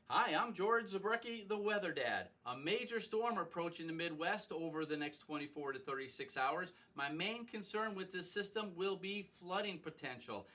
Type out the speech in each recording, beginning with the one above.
Hi, I'm George Zabrecki, the Weather Dad. A major storm approaching the Midwest over the next 24 to 36 hours. My main concern with this system will be flooding potential.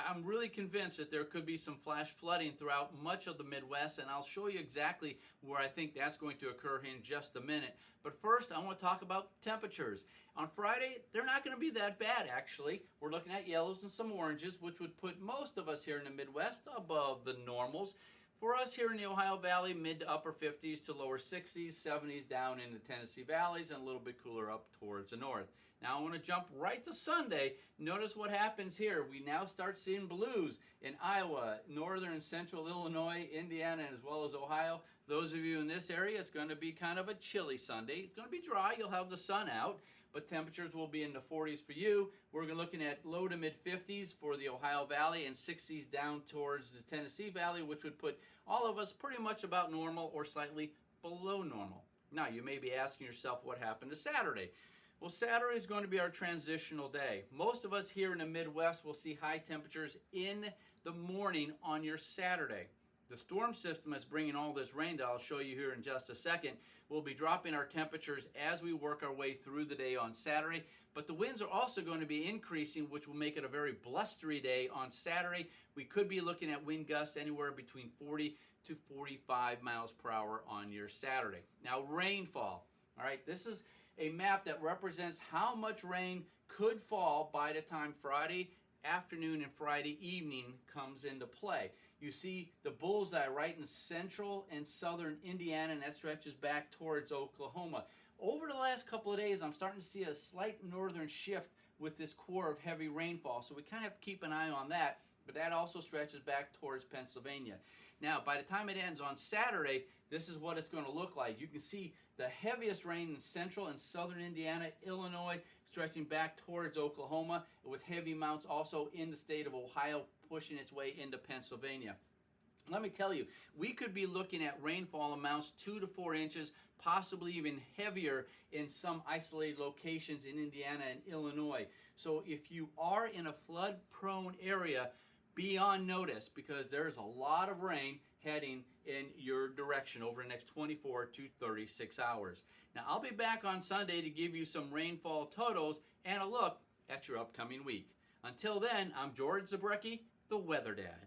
I'm really convinced that there could be some flash flooding throughout much of the Midwest, and I'll show you exactly where I think that's going to occur in just a minute. But first, I want to talk about temperatures. On Friday, they're not going to be that bad, actually. We're looking at yellows and some oranges, which would put most of us here in the Midwest above the normals. For us here in the Ohio Valley, mid to upper 50s to lower 60s, 70s down in the Tennessee valleys, and a little bit cooler up towards the north. Now I want to jump right to Sunday. Notice what happens here. We now start seeing blues in Iowa, northern and central Illinois, Indiana, and as well as Ohio. Those of you in this area, it's going to be kind of a chilly Sunday. It's going to be dry. You'll have the sun out, but temperatures will be in the 40s for you. We're looking at low to mid 50s for the Ohio Valley and 60s down towards the Tennessee Valley, which would put all of us pretty much about normal or slightly below normal. Now, you may be asking yourself what happened to Saturday. Well, Saturday is going to be our transitional day. Most of us here in the Midwest will see high temperatures in the morning on your Saturday. The storm system that's bringing all this rain that I'll show you here in just a second will be dropping our temperatures as we work our way through the day on Saturday. But the winds are also going to be increasing, which will make it a very blustery day on Saturday. We could be looking at wind gusts anywhere between 40 to 45 miles per hour on your Saturday. Now, rainfall. All right, this is a map that represents how much rain could fall by the time Friday afternoon and Friday evening comes into play. You see the bullseye right in central and southern Indiana, and that stretches back towards Oklahoma. Over the last couple of days, I'm starting to see a slight northern shift with this core of heavy rainfall, so we kind of have to keep an eye on that. But that also stretches back towards Pennsylvania. Now, by the time it ends on Saturday, this is what it's going to look like. You can see the heaviest rain in central and southern Indiana, Illinois, stretching back towards Oklahoma, with heavy amounts also in the state of Ohio, pushing its way into Pennsylvania. Let me tell you, we could be looking at rainfall amounts 2 to 4 inches, possibly even heavier in some isolated locations in Indiana and Illinois. So if you are in a flood-prone area, be on notice, because there's a lot of rain heading in your direction over the next 24 to 36 hours. Now, I'll be back on Sunday to give you some rainfall totals and a look at your upcoming week. Until then, I'm George Zabrecki, the Weather Dad.